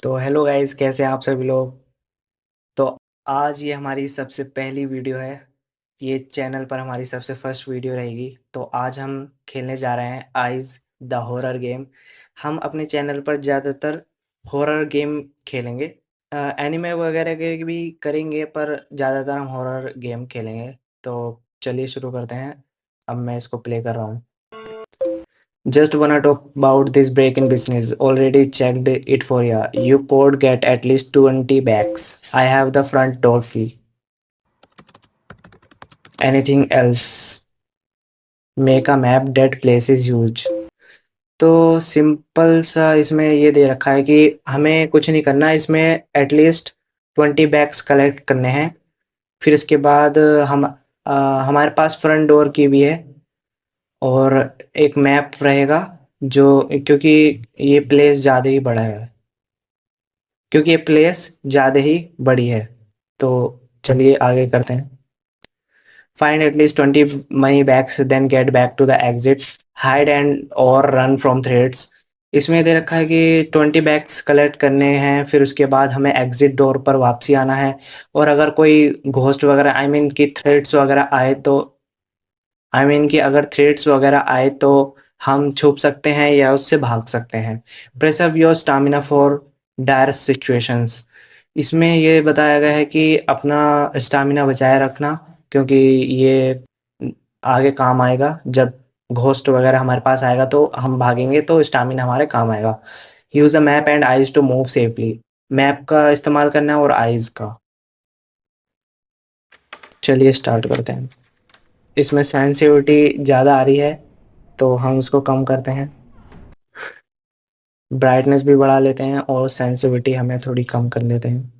तो hello guys, कैसे हैं आप सभी लोग। तो आज ये हमारी सबसे पहली वीडियो है। ये चैनल पर हमारी सबसे फर्स्ट वीडियो रहेगी। तो आज हम खेलने जा रहे हैं आइज द हॉरर गेम। हम अपने चैनल पर ज़्यादातर हॉरर गेम खेलेंगे। एनिमे वगैरह के भी करेंगे, पर ज़्यादातर हम हॉरर गेम खेलेंगे। तो चलिए शुरू करते हैं। अब मैं इसको प्ले कर रहा हूँ। Just wanna talk about this break in business. Already checked it for ya. You could get at least 20 bags. I have the front door key. Anything else? Make a map that place is huge. तो simple सा इसमें ये दे रखा है कि हमें कुछ नहीं करना है। इसमें एटलीस्ट 20 बैग्स कलेक्ट करने हैं। फिर इसके बाद हमारे पास फ्रंट डोर की भी है और एक मैप रहेगा, जो क्योंकि ये प्लेस ज़्यादा ही बड़ा है क्योंकि ये प्लेस ज़्यादा ही बड़ी है। तो चलिए आगे करते हैं। Find at least 20 money bags, then get back to the exit, hide and और रन फ्रॉम थ्रेड्स। इसमें दे रखा है कि 20 बैग्स कलेक्ट करने हैं, फिर उसके बाद हमें एग्जिट डोर पर वापसी आना है। और अगर कोई घोस्ट वगैरह आई मीन की थ्रेड्स वगैरह आए तो कि अगर थ्रेड्स वगैरह आए तो हम छुप सकते हैं या उससे भाग सकते हैं। Preserve your stamina for dire situations. इसमें ये बताया गया है कि अपना स्टामिना बचाए रखना, क्योंकि ये आगे काम आएगा। जब घोस्ट वगैरह हमारे पास आएगा तो हम भागेंगे तो स्टामिना हमारे काम आएगा। Use the map and eyes to move safely. Map का इस्तेमाल करना है और आइज का। चलिए स्टार्ट करते हैं। इसमें सेंसिटिविटी ज़्यादा आ रही है तो हम उसको कम करते हैं। ब्राइटनेस भी बढ़ा लेते हैं और सेंसिटिविटी हमें थोड़ी कम कर लेते हैं।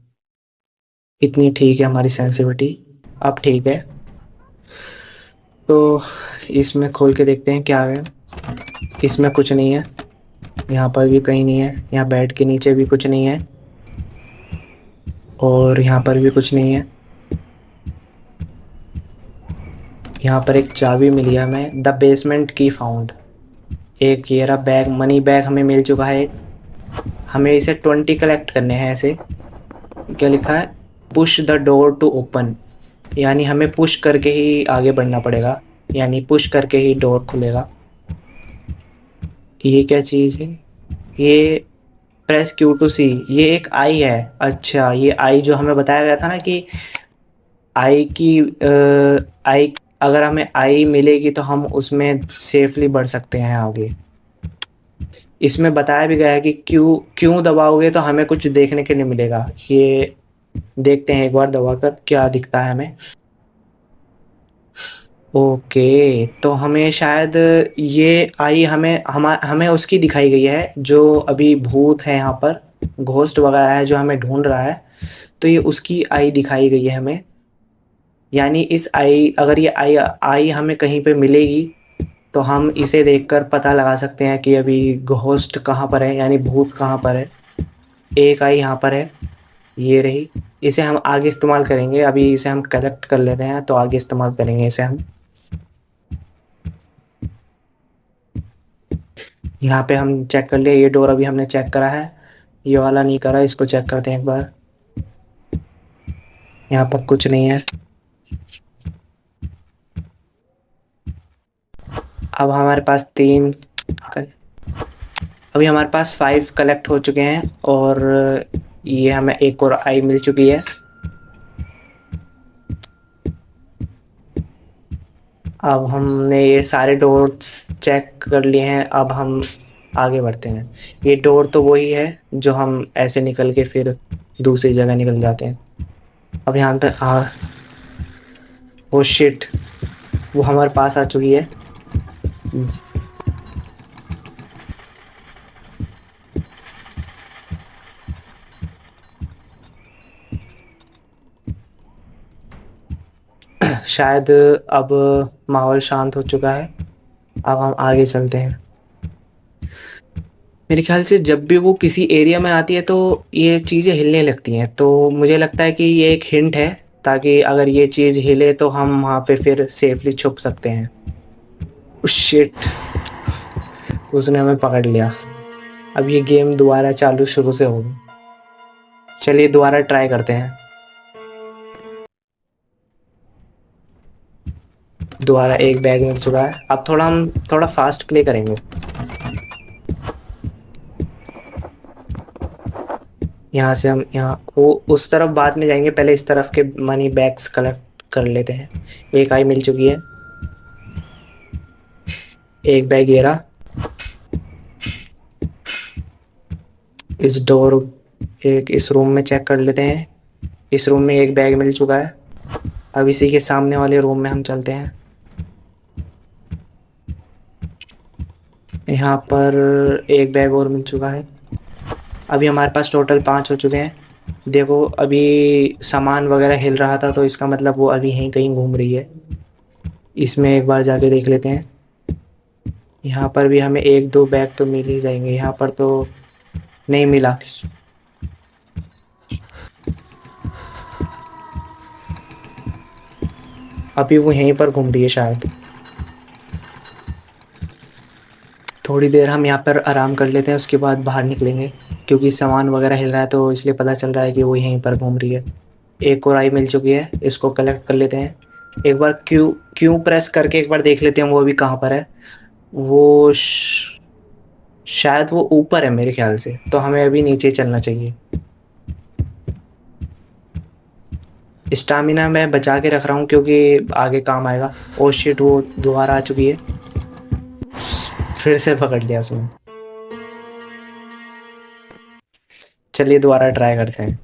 इतनी ठीक है हमारी सेंसिटिविटी। अब ठीक है। तो इसमें खोल के देखते हैं क्या है। इसमें कुछ नहीं है, यहाँ पर भी कहीं नहीं है, यहाँ बेड के नीचे भी कुछ नहीं है और यहाँ पर भी कुछ नहीं है। यहाँ पर एक चाबी मिली है हमें। द बेसमेंट की फाउंड। एक ये रहा बैग, मनी बैग हमें मिल चुका है। हमें इसे 20 कलेक्ट करने हैं। ऐसे क्या लिखा है, push the door to open, यानी हमें पुश करके ही आगे बढ़ना पड़ेगा, यानी पुश करके ही डोर खुलेगा। ये क्या चीज़ है, ये प्रेस क्यू टू सी, ये एक आई है। अच्छा, ये आई जो हमें बताया गया था ना कि आई की आई, अगर हमें आई मिलेगी तो हम उसमें सेफली बढ़ सकते हैं आगे। इसमें बताया भी गया है कि क्यों क्यों दबाओगे तो हमें कुछ देखने के लिए मिलेगा। ये देखते हैं एक बार दबाकर क्या दिखता है हमें। ओके, तो हमें शायद ये आई हमें उसकी दिखाई गई है जो अभी भूत है यहाँ पर, घोस्ट वगैरह है जो हमें ढूंढ रहा है। तो ये उसकी आई दिखाई गई है हमें। यानी इस आई, अगर ये आई आई हमें कहीं पे मिलेगी तो हम इसे देखकर पता लगा सकते हैं कि अभी घोस्ट कहाँ पर है, यानी भूत कहाँ पर है। एक आई यहाँ पर है, ये रही। इसे हम आगे इस्तेमाल करेंगे। अभी इसे हम कलेक्ट कर ले रहे हैं तो आगे इस्तेमाल करेंगे इसे हम। यहाँ पे हम चेक कर लिए, ये डोर अभी हमने चेक करा है, ये वाला नहीं करा। इसको चेक करते हैं एक बार। यहाँ पर कुछ नहीं है। अब हमारे पास अभी हमारे पास 5 कलेक्ट हो चुके हैं और ये हमें एक और आई मिल चुकी है। अब हमने ये सारे डोर चेक कर लिए हैं। अब हम आगे बढ़ते हैं। ये डोर तो वही है जो हम ऐसे निकल के फिर दूसरी जगह निकल जाते हैं। अब यहाँ पे ओ शिट, वो हमारे पास आ चुकी है। शायद अब माहौल शांत हो चुका है। अब हम आगे चलते हैं। मेरे ख्याल से जब भी वो किसी एरिया में आती है तो ये चीज़ें हिलने लगती हैं, तो मुझे लगता है कि ये एक हिंट है, ताकि अगर ये चीज़ हिले तो हम वहाँ पे फिर सेफली छुप सकते हैं। शिट, उसने हमें पकड़ लिया। अब ये गेम दोबारा चालू शुरू से होगी। चलिए दोबारा ट्राई करते हैं। दोबारा एक बैग मिल चुका है। अब हम थोड़ा फास्ट प्ले करेंगे। यहाँ से हम यहाँ वो उस तरफ बाद में जाएंगे, पहले इस तरफ के मनी बैग्स कलेक्ट कर लेते हैं। एक आई मिल चुकी है। एक बैग ये रहा। इस डोर एक इस रूम में चेक कर लेते हैं। इस रूम में एक बैग मिल चुका है। अब इसी के सामने वाले रूम में हम चलते हैं। यहाँ पर एक बैग और मिल चुका है। अभी हमारे पास टोटल 5 हो चुके हैं। देखो अभी सामान वगैरह हिल रहा था, तो इसका मतलब वो अभी यहीं कहीं घूम रही है। इसमें एक बार जाके देख लेते हैं। यहाँ पर भी हमें 1-2 बैग तो मिल ही जाएंगे। यहाँ पर तो नहीं मिला। अभी वो यहीं पर घूम रही है शायद। थोड़ी देर हम यहाँ पर आराम कर लेते हैं, उसके बाद बाहर निकलेंगे, क्योंकि सामान वगैरह हिल रहा है तो इसलिए पता चल रहा है कि वो यहीं पर घूम रही है। एक और आई मिल चुकी है, इसको कलेक्ट कर लेते हैं। एक बार क्यू क्यू प्रेस करके एक बार देख लेते हैं वो अभी कहाँ पर है। वो शायद वो ऊपर है मेरे ख्याल से, तो हमें अभी नीचे चलना चाहिए। स्टामिना मैं बचा के रख रहा हूँ क्योंकि आगे काम आएगा। ओ शिट, वो दोबारा आ चुकी है। फिर से पकड़ लिया उसने। चलिए दोबारा ट्राई करते हैं।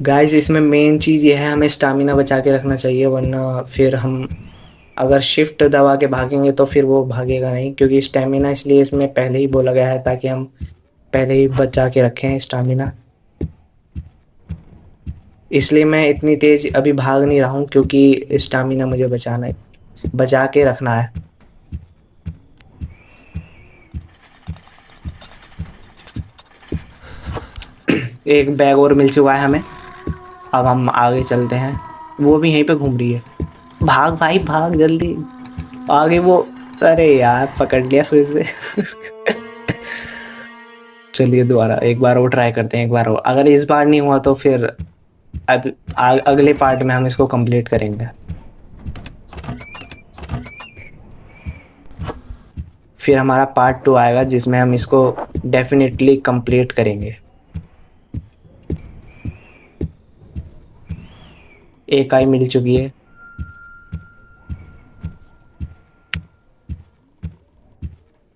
गाइस इसमें मेन चीज़ ये है, हमें स्टामिना बचा के रखना चाहिए, वरना फिर हम अगर शिफ्ट दबा के भागेंगे तो फिर वो भागेगा नहीं, क्योंकि स्टेमिना इसलिए इसमें पहले ही बोला गया है ताकि हम पहले ही बचा के रखें स्टामिना। इसलिए मैं इतनी तेज़ अभी भाग नहीं रहा हूँ, क्योंकि स्टामिना मुझे बचाना है, बचा के रखना है। एक बैग और मिल चुका है हमें। अब हम आगे चलते हैं। वो भी यहीं पे घूम रही है। भाग भाई भाग जल्दी आगे वो। अरे यार पकड़ लिया फिर से। चलिए दोबारा एक बार और ट्राई करते हैं। एक बार और, अगर इस बार नहीं हुआ तो फिर अब अगले पार्ट में हम इसको कंप्लीट करेंगे। फिर हमारा पार्ट 2 आएगा जिसमें हम इसको डेफिनेटली कंप्लीट करेंगे। एक आई मिल चुकी है।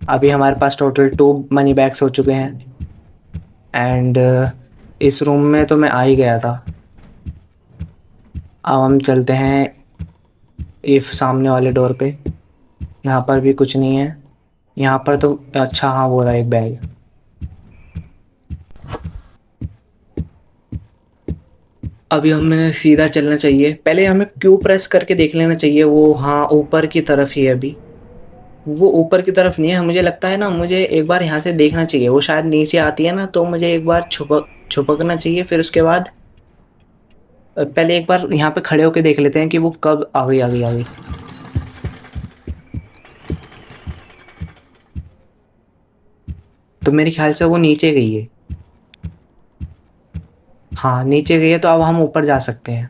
अभी हमारे पास टोटल 2 मनी बैग्स हो चुके हैं। एंड इस रूम में तो मैं आ ही गया था। अब हम चलते हैं इफ सामने वाले डोर पे। यहाँ पर भी कुछ नहीं है। यहाँ पर तो अच्छा, हाँ वो रहा एक बैग। अभी हमें सीधा चलना चाहिए। पहले हमें क्यू प्रेस करके देख लेना चाहिए। वो हाँ ऊपर की तरफ ही है अभी। वो ऊपर की तरफ नहीं है, मुझे लगता है ना, मुझे एक बार यहाँ से देखना चाहिए। वो शायद नीचे आती है ना, तो मुझे एक बार छुपकना चाहिए। फिर उसके बाद पहले एक बार यहाँ पे खड़े होके देख लेते हैं कि वो कब आ गई आ गई आ गई। तो मेरे ख्याल से वो नीचे गई है। हाँ नीचे गई है, तो अब हम ऊपर जा सकते हैं।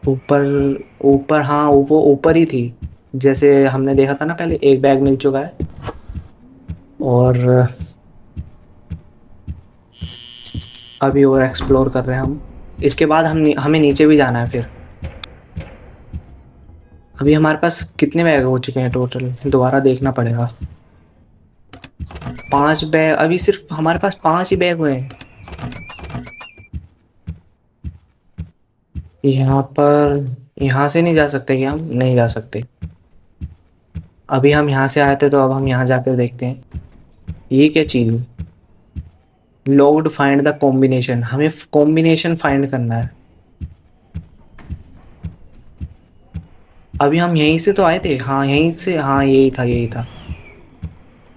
ऊपर ऊपर, हाँ वो ऊपर ही थी, जैसे हमने देखा था ना पहले। एक बैग मिल चुका है। और अभी और एक्सप्लोर कर रहे हैं हम। इसके बाद हमें नीचे भी जाना है। फिर अभी हमारे पास कितने बैग हो चुके हैं टोटल, दोबारा देखना पड़ेगा। 5 बैग, अभी सिर्फ हमारे पास 5 ही बैग हुए हैं। यहाँ पर यहाँ से नहीं जा सकते क्या? हम नहीं जा सकते। अभी हम यहाँ से आए थे, तो अब हम यहाँ जाकर देखते हैं ये क्या चीज़ है। लॉग्ड फाइंड द कॉम्बिनेशन, हमें कॉम्बिनेशन फाइंड करना है। अभी हम यहीं से तो आए थे, हाँ यहीं से, हाँ यही था यही था।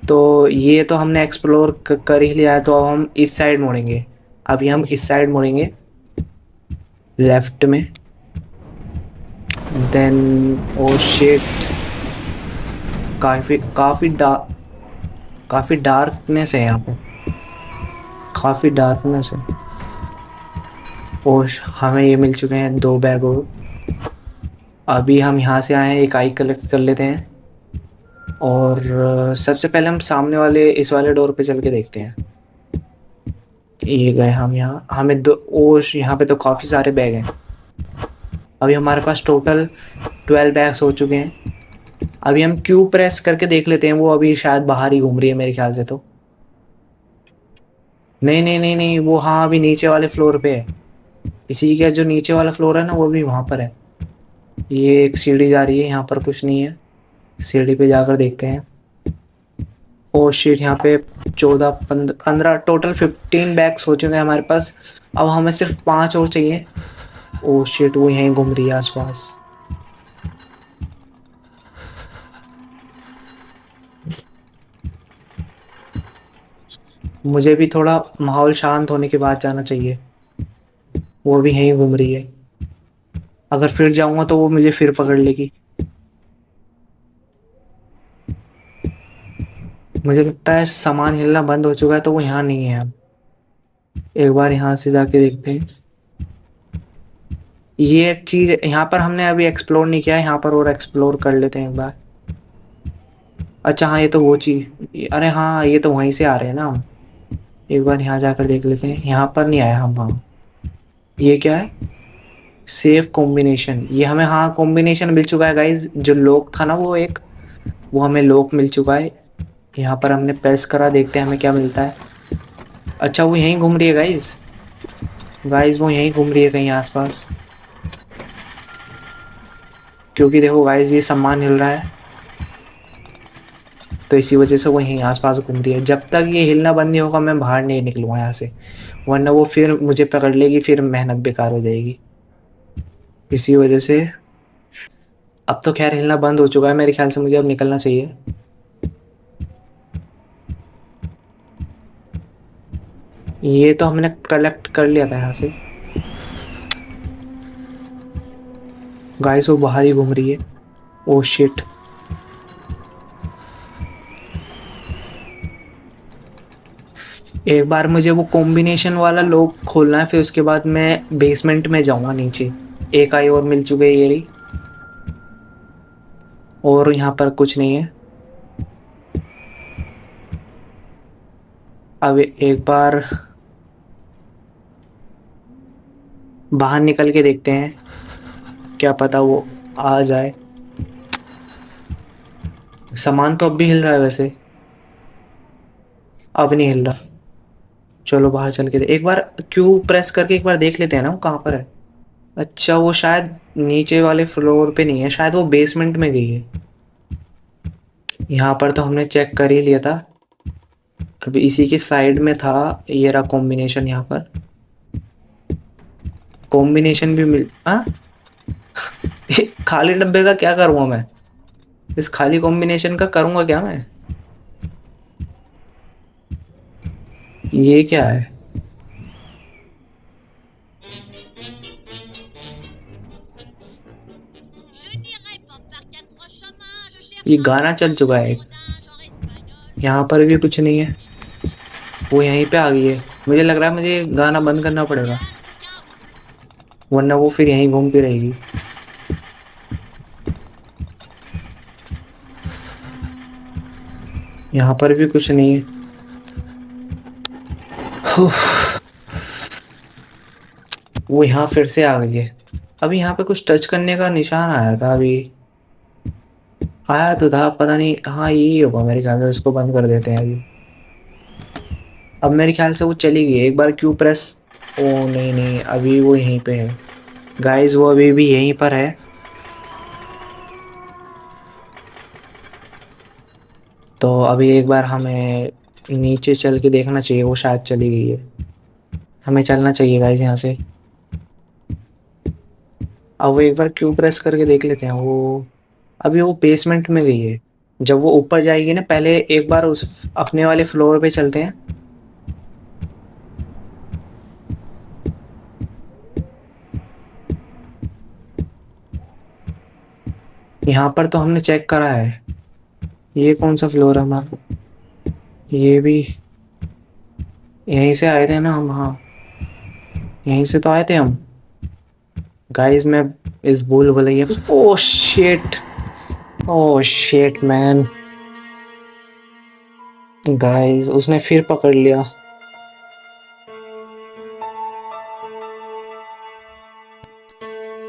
तो ये तो हमने एक्सप्लोर कर ही लिया है, तो अब हम इस साइड मुड़ेंगे। अभी हम इस साइड मुड़ेंगे लेफ्ट में, देन ओ शिट, काफी काफी काफी डार्कनेस है यहाँ पे, काफी डार्कनेस है। और हमें ये मिल चुके हैं 2 बैग और। अभी हम यहाँ से आए हैं, एक आई कलेक्ट कर लेते हैं और सबसे पहले हम सामने वाले इस वाले डोर पे चल के देखते हैं। ये गए हम यहाँ, हमें दो ओश, यहाँ पे तो काफ़ी सारे बैग हैं। अभी हमारे पास टोटल 12 बैग्स हो चुके हैं। अभी हम क्यू प्रेस करके देख लेते हैं, वो अभी शायद बाहर ही घूम रही है मेरे ख्याल से तो। नहीं नहीं नहीं नहीं, वो हाँ अभी नीचे वाले फ्लोर पे है। इसी का जो नीचे वाला फ्लोर है ना, वो भी वहाँ पर है। ये एक सीढ़ी जा रही है, यहाँ पर कुछ नहीं है। सीढ़ी पे जाकर देखते हैं। ओ शिट, यहाँ पे 14 15 टोटल 15 बैग्स हो चुके हैं हमारे पास। अब हमें सिर्फ 5 और चाहिए। ओ शिट, वो यहीं घूम रही है आसपास। मुझे भी थोड़ा माहौल शांत होने के बाद जाना चाहिए। वो भी यहीं घूम रही है। अगर फिर जाऊंगा तो वो मुझे फिर पकड़ लेगी। मुझे लगता है सामान हिलना बंद हो चुका है, तो वो यहाँ नहीं है अब। एक बार यहाँ से जाके देखते हैं। ये एक चीज यहाँ पर हमने अभी एक्सप्लोर नहीं किया है, यहाँ पर और एक्सप्लोर कर लेते हैं एक बार। अच्छा हाँ, ये तो वो चीज, अरे हाँ ये तो वहीं से आ रहे हैं ना हम। एक बार यहाँ जाकर देख लेते हैं। यहाँ पर नहीं आया हम। हाँ, ये क्या है? Safe combination. ये हमें हाँ कॉम्बिनेशन मिल चुका है गाइज। जो लॉक था ना वो एक, वो हमें लॉक मिल चुका है। यहाँ पर हमने प्रेस करा, देखते हैं हमें क्या मिलता है। अच्छा, वो यहीं घूम रही है गाइज। गाइज वो यहीं घूम रही है कहीं आसपास, क्योंकि देखो गाइज ये सामान हिल रहा है, तो इसी वजह से वो यहीं आसपास घूम रही है। जब तक ये हिलना बंद नहीं होगा मैं बाहर नहीं निकलूंगा यहाँ से, वरना वो फिर मुझे पकड़ लेगी, फिर मेहनत बेकार हो जाएगी। इसी वजह से अब तो खैर हिलना बंद हो चुका है मेरे ख्याल से, मुझे अब निकलना चाहिए। ये तो हमने कलेक्ट कर लिया था यहाँ से। गाइस वो बाहर ही घूम रही है। ओ शिट, एक बार मुझे वो कॉम्बिनेशन वाला लॉक खोलना है, फिर उसके बाद मैं बेसमेंट में जाऊंगा नीचे। एक आई और मिल चुकी है ये रही, और यहाँ पर कुछ नहीं है। अब एक बार बाहर निकल के देखते हैं, क्या पता वो आ जाए। सामान तो अब भी हिल रहा है वैसे। अब नहीं हिल रहा। चलो बाहर चल के एक बार क्यू प्रेस करके एक बार देख लेते हैं ना वो कहाँ पर है। अच्छा, वो शायद नीचे वाले फ्लोर पे नहीं है, शायद वो बेसमेंट में गई है। यहाँ पर तो हमने चेक कर ही लिया था। अभी इसी के साइड में था। ये रहा कॉम्बिनेशन। यहाँ पर कॉम्बिनेशन भी मिल, हाँ खाली डब्बे का क्या करूँगा मैं? इस खाली कॉम्बिनेशन का करूँगा क्या मैं? ये क्या है? ये गाना चल चुका है एक। यहाँ पर भी कुछ नहीं है। वो यहीं पे आ गई है। मुझे लग रहा है मुझे गाना बंद करना पड़ेगा, वरना वो फिर यहीं घूमती रहेगी। यहाँ पर भी कुछ नहीं है। वो यहाँ फिर से आ गई है। अभी यहाँ पे कुछ टच करने का निशान आया था, अभी आया तो था, पता नहीं। हाँ यही होगा मेरे ख्याल से, इसको बंद कर देते हैं अभी। अब मेरे ख्याल से वो चली गई है। एक बार क्यू प्रेस। ओ नहीं नहीं, अभी वो यहीं पे है गाइस, वो अभी भी यहीं पर है। तो अभी एक बार हमें नीचे चल के देखना चाहिए, वो शायद चली गई है। हमें चलना चाहिए गाइस यहाँ से। अब वो एक बार क्यू प्रेस करके देख लेते हैं। वो अभी वो बेसमेंट में गई है। जब वो ऊपर जाएगी ना, पहले एक बार उस अपने वाले फ्लोर पे चलते हैं। यहाँ पर तो हमने चेक करा है। ये कौन सा फ्लोर है हमारा? ये भी यहीं से आए थे ना हम? हाँ, यहीं से तो आए थे हम। गाइस मैं इस भूल Bhulaiyaa, oh shit, oh shit man, guys उसने फिर पकड़ लिया।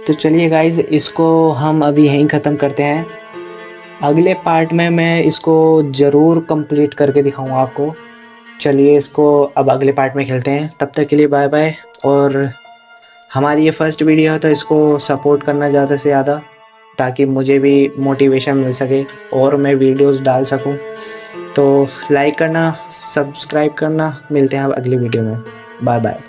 तो चलिए गाइस, इसको हम अभी यहीं ख़त्म करते हैं। अगले पार्ट में मैं इसको ज़रूर कंप्लीट करके दिखाऊंगा आपको। चलिए इसको अब अगले पार्ट में खेलते हैं। तब तक के लिए बाय बाय। और हमारी ये फर्स्ट वीडियो है तो इसको सपोर्ट करना ज़्यादा से ज़्यादा, ताकि मुझे भी मोटिवेशन मिल सके और मैं वीडियोस डाल सकूं। तो लाइक करना, सब्सक्राइब करना। मिलते हैं अब अगली वीडियो में। Bye bye.